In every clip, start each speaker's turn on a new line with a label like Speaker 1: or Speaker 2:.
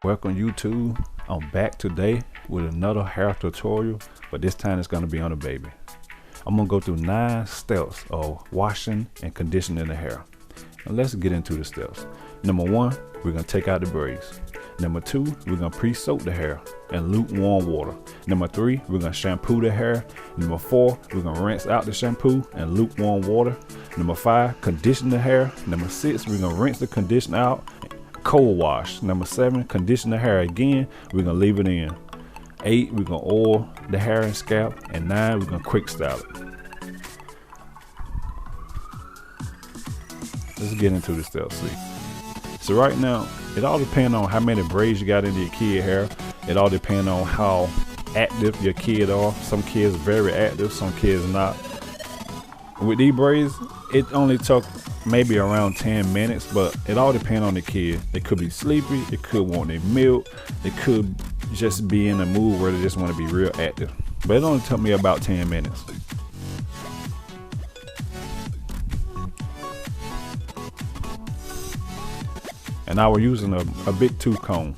Speaker 1: Welcome YouTube. I'm back today with another hair tutorial, but this time it's gonna be on a baby. I'm gonna go through 9 steps of washing and conditioning the hair. And let's get into the steps. Number 1, we're gonna take out the braids. Number 2, we're gonna pre-soak the hair in lukewarm water. Number 3, we're gonna shampoo the hair. Number 4, we're gonna rinse out the shampoo in lukewarm water. Number 5, condition the hair. Number 6, we're gonna rinse the condition out, cold wash. Number 7, condition the hair again. We're gonna leave it in. 8, we're gonna oil the hair and scalp. And 9, we're gonna quick style it. Let's get into the steps. See. So right now, it all depends on how many braids you got into your kid hair. It all depends on how active your kid are. Some kids are very active, some kids not. With these braids, it only took maybe around 10 minutes, but it all depends on the kid. They could be sleepy, they could want their milk, they could just be in a mood where they just want to be real active. But it only took me about 10 minutes. And I was using a big tooth comb.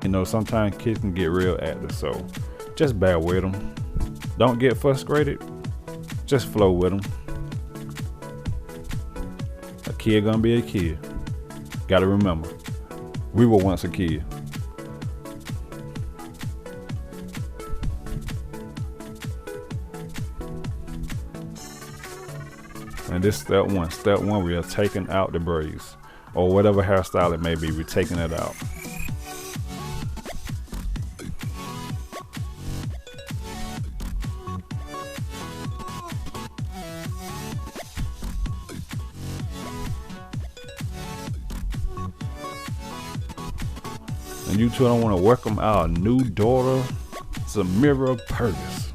Speaker 1: You know, sometimes kids can get real active, so just bear with them. Don't get frustrated, just flow with them. A kid gonna be a kid. Gotta remember, we were once a kid. And this step one. Step one, we are taking out the braids, or whatever hairstyle it may be, we're taking it out. And you two don't want to welcome our new daughter, Samira Purvis.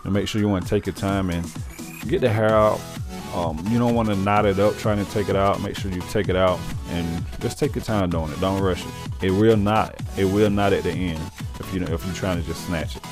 Speaker 1: And make sure you want to take your time and get the hair out. You don't want to knot it up trying to take it out. Make sure you take it out and just take your time doing it. Don't rush it. It will knot at the end if you're trying to just snatch it.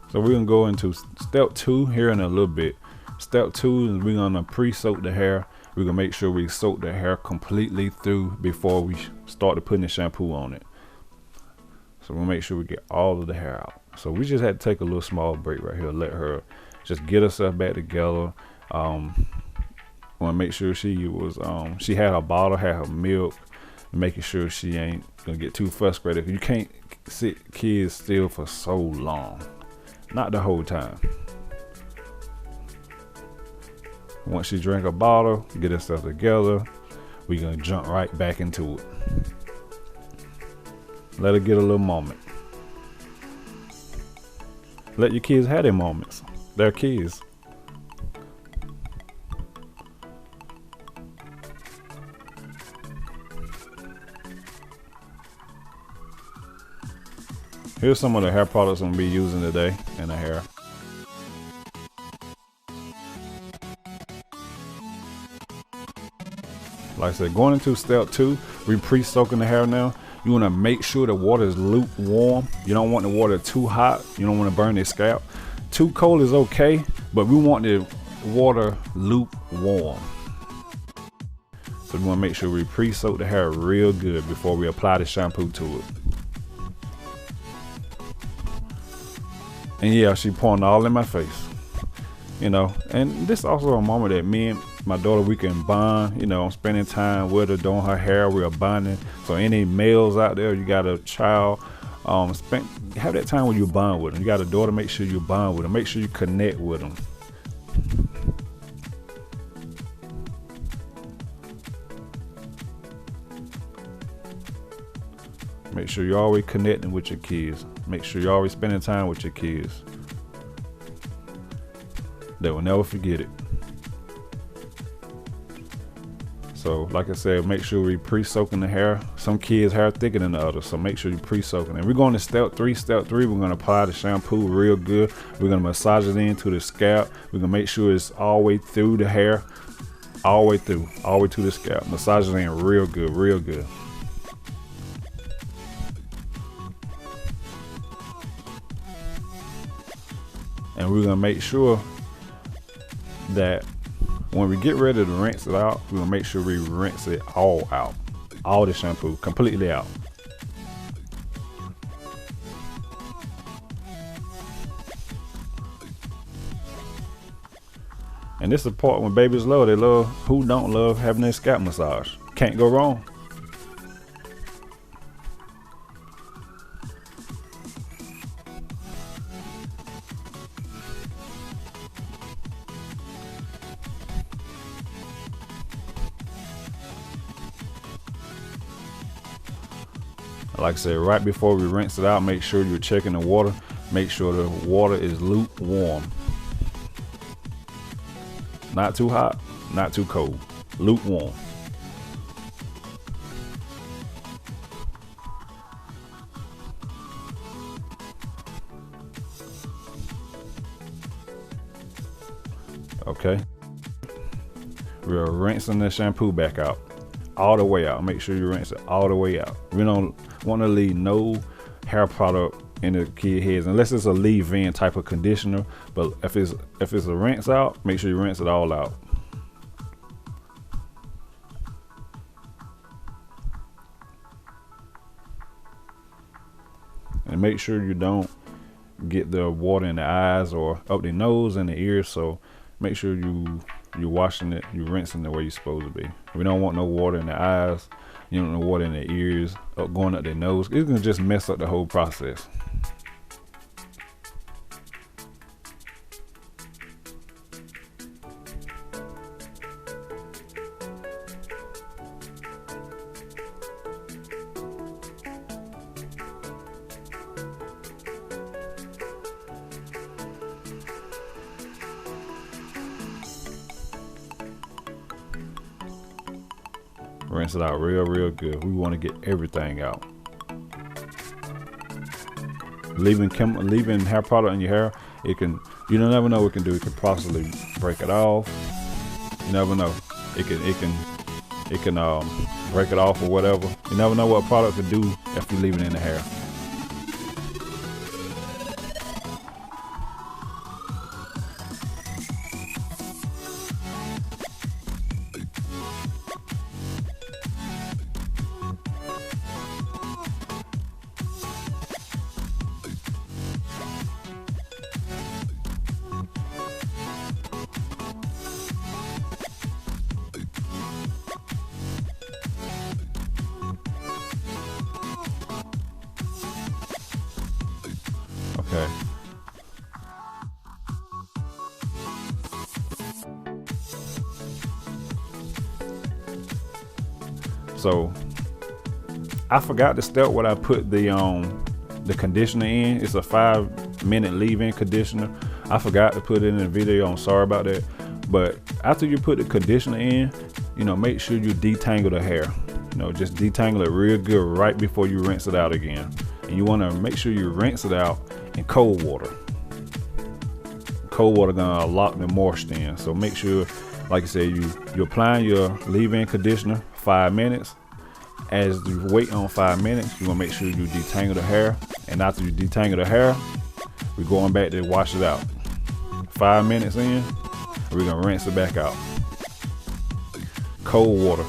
Speaker 1: So we're gonna go into step 2 here in a little bit. Step 2 is we're gonna pre-soak the hair. We're gonna make sure we soak the hair completely through before we start to putting the shampoo on it. So we'll make sure we get all of the hair out. So we just had to take a little small break right here, let her just get herself back together. Want to make sure she had her bottle, had her milk, making sure she ain't gonna get too frustrated. You can't sit kids still for so long. Not the whole time. Once she drink a bottle, get herself together, we're gonna jump right back into it. Let her get a little moment. Let your kids have their moments. They're kids. Here's some of the hair products I'm gonna be using today in the hair. Like I said, going into step 2, we pre-soaking the hair now. You wanna make sure the water is lukewarm. You don't want the water too hot. You don't wanna burn your scalp. Too cold is okay, but we want the water lukewarm. So we wanna make sure we pre-soak the hair real good before we apply the shampoo to it. And yeah, she pouring all in my face, you know. And this also a moment that me and my daughter, we can bond. You know, I'm spending time with her, doing her hair. We are bonding. So any males out there, you got a child, have that time when you bond with them. You got a daughter, make sure you bond with them. Make sure you connect with them. Make sure you're always connecting with your kids. Make sure you're always spending time with your kids. They will never forget it. So like I said, make sure we pre-soaking the hair. Some kids' hair thicker than the others, so make sure you pre-soaking. And we're going to step three. Step three, we're going to apply the shampoo real good. We're going to massage it into the scalp. We're going to make sure it's all the way through the hair, all the way to the scalp. Massage it in real good, real good. And we're gonna make sure that when we get ready to rinse it out, we're gonna make sure we rinse it all out, all the shampoo completely out. And this is the part when babies love, they love, who don't love having their scalp massage? Can't go wrong. Like I said, right before we rinse it out, make sure you're checking the water. Make sure the water is lukewarm. Not too hot, not too cold. Lukewarm. Okay. We're rinsing the shampoo back out. All the way out. Make sure you rinse it all the way out. We don't want to leave no hair product in the kid heads unless it's a leave-in type of conditioner. But if it's a rinse out, make sure you rinse it all out. And make sure you don't get the water in the eyes or up the nose and the ears. So make sure you're washing it, you're rinsing the way you're supposed to be. We don't want no water in the eyes, you don't want no water in the ears, going up their nose. It's gonna just mess up the whole process. Rinse it out real good. We want to get everything out. Leaving hair product in your hair, you never know what it can do. It can possibly break it off. You never know. It can break it off or whatever. You never know what a product can do if you leave it in the hair. Okay. So I forgot the step what I put the conditioner in. It's a 5-minute leave-in conditioner. I forgot to put it in the video. I'm sorry about that. But after you put the conditioner in, make sure you detangle the hair. Just detangle it real good right before you rinse it out again. And you want to make sure you rinse it out in cold water. Cold water gonna lock the moisture in. So make sure, like I said, you're applying your leave-in conditioner 5 minutes. As you wait on 5 minutes, you want to make sure you detangle the hair. And after you detangle the hair, we're going back to wash it out. 5 minutes in, we're gonna rinse it back out. Cold water.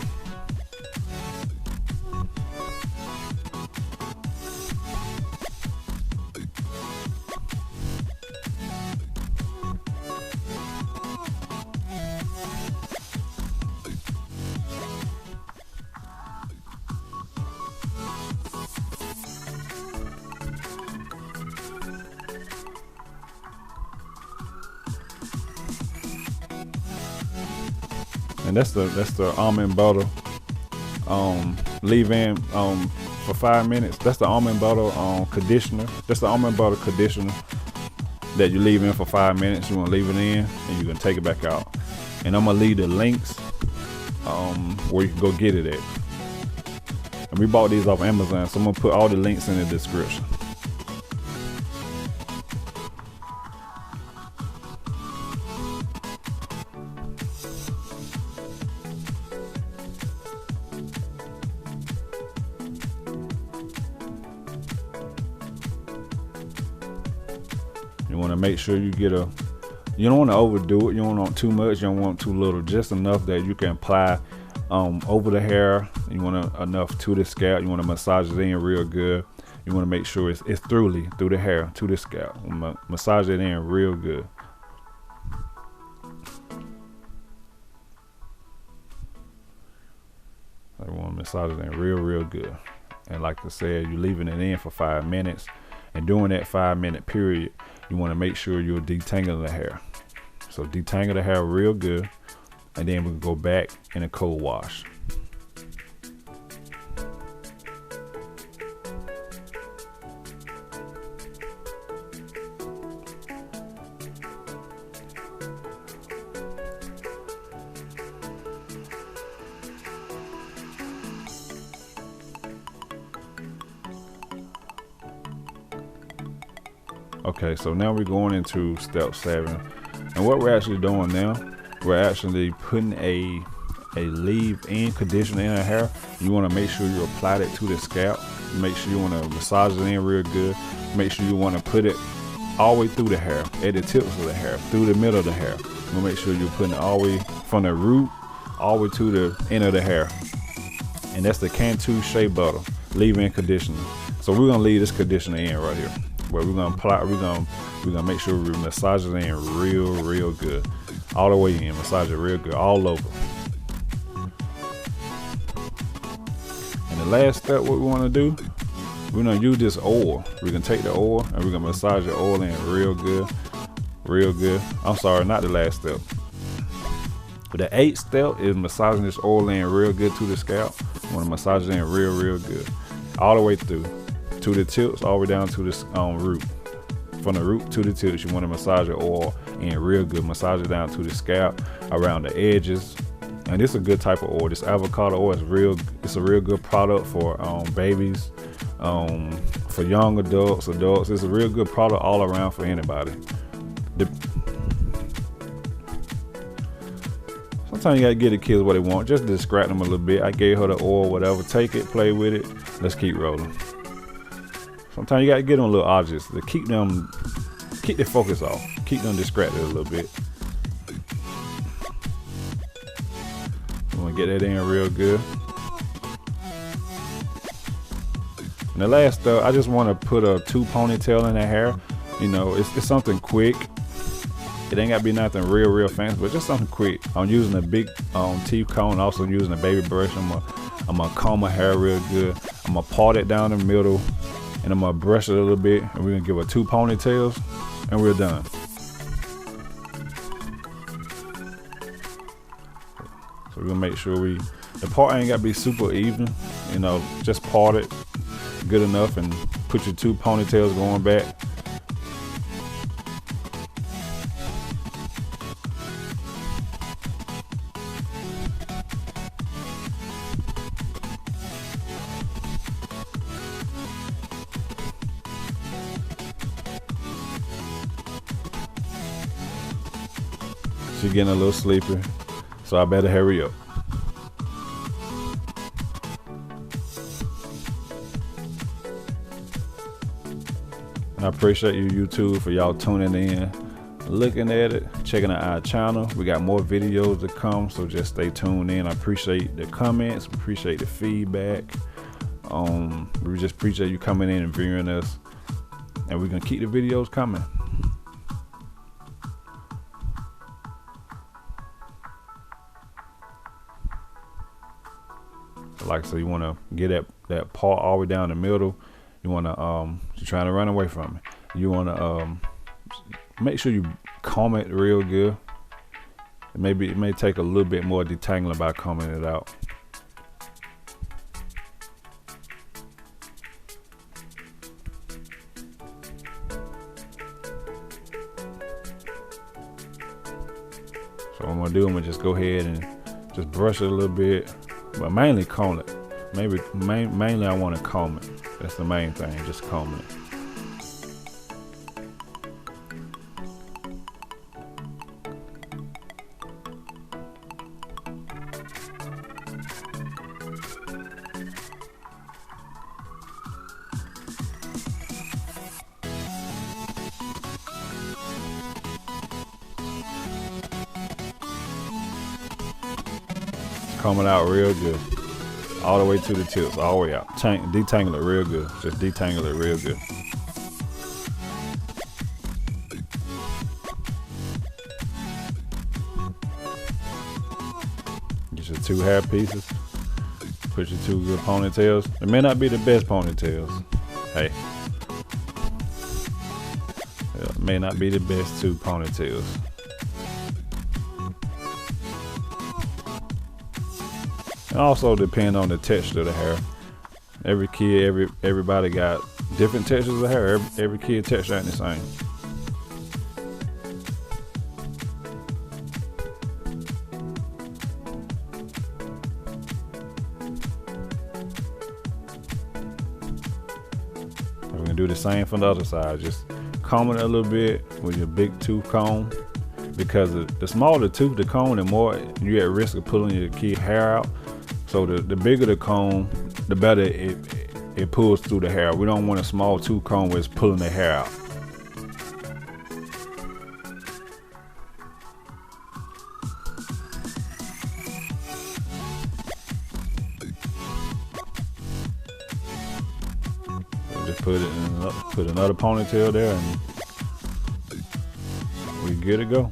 Speaker 1: that's the almond butter leave-in for 5 minutes. That's the almond butter conditioner. That's the almond butter conditioner that you leave in for 5 minutes. You want to leave it in and you can take it back out. And I'm gonna leave the links where you can go get it at. And we bought these off Amazon, so I'm gonna put all the links in the description. You want to make sure you get you don't want to overdo it. You don't want too much. You don't want too little. Just enough that you can apply over the hair. You want enough to the scalp. You want to massage it in real good. You want to make sure it's through the hair to the scalp. Massage it in real good. I want to massage it in real good. And like I said, you're leaving it in for 5 minutes. And during that 5-minute period, you want to make sure you're detangling the hair. So detangle the hair real good, and then we can go back in a cold wash. Okay, so now we're going into step 7, and what we're actually doing now, we're actually putting a leave-in conditioner in our hair. You want to make sure you apply it to the scalp. Make sure you want to massage it in real good. Make sure you want to put it all the way through the hair, at the tips of the hair, through the middle of the hair. You want to make sure you're putting it all the way from the root all the way to the end of the hair. And that's the Cantu Shea Butter leave-in conditioner. So we're gonna leave this conditioner in right here. But we're gonna apply. We're gonna make sure we massage it in real good, all the way in. Massage it real good, all over. And the last step, what we want to do, we're gonna use this oil. We're gonna take the oil and we're gonna massage the oil in real good. I'm sorry, not the last step. But the 8th step is massaging this oil in real good to the scalp. You want to massage it in real good, all the way through. To the tips, all the way down to this root. From the root to the tips, you want to massage the oil in real good. Massage it down to the scalp, around the edges. And this is a good type of oil. This avocado oil is it's a real good product for babies, for young adults. It's a real good product all around for anybody. Sometimes you gotta give the kids what they want, just to distract them a little bit. I gave her the oil, whatever. Take it, play with it. Let's keep rolling. Sometimes you gotta get them a little objects to keep their focus off, keep them distracted a little bit. I'm gonna get that in real good. And the last stuff, I just want to put a 2 ponytail in the hair. You know, it's something quick. It ain't gotta be nothing real fancy, but just something quick. I'm using a big teeth comb, also using a baby brush. I'm gonna comb my hair real good. I'm gonna part it down the middle. And I'm gonna brush it a little bit, and we're gonna give her 2 ponytails, and we're done. So we're gonna make sure the part ain't gotta be super even, you know, just part it good enough and put your 2 ponytails going back. She's getting a little sleepy, so I better hurry up. And I appreciate you YouTube for y'all tuning in, looking at it, checking out our channel. We got more videos to come, so just stay tuned in. I appreciate the comments, appreciate the feedback. We just appreciate you coming in and viewing us, and we're gonna keep the videos coming. Like I said, you want to get that part all the way down the middle. You want to you're trying to run away from it. You want to make sure you comb it real good. It may take a little bit more detangling by combing it out. So what I'm gonna do, I'm gonna just go ahead and just brush it a little bit, but mainly comb it. Mainly I want to comb it. That's the main thing, just combing it. Comb it out real good, all the way to the tips, all the way out. Detangle it real good. Just detangle it real good. Get your 2 hair pieces. Put your 2 good ponytails. It may not be the best ponytails. Hey, it may not be the best 2 ponytails. It also depends on the texture of the hair. Every kid, everybody got different textures of hair. Every kid texture ain't the same. We're gonna do the same from the other side. Just comb it a little bit with your big tooth comb, because the smaller the tooth, the comb, the more you're at risk of pulling your kid hair out. So the bigger the comb, the better it pulls through the hair. We don't want a small tooth comb where it's pulling the hair out. So just put another ponytail there, and we good to go.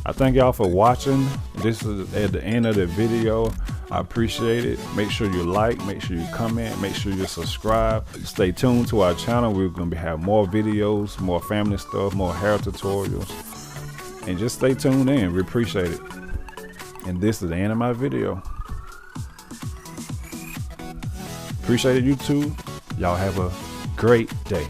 Speaker 1: I thank y'all for watching. This is at the end of the video. I appreciate it. Make sure you like, make sure you comment, make sure you subscribe. Stay tuned to our channel. We're going to have more videos, more family stuff, more hair tutorials. And just stay tuned in. We appreciate it. And this is the end of my video. Appreciate it, YouTube. Y'all have a great day.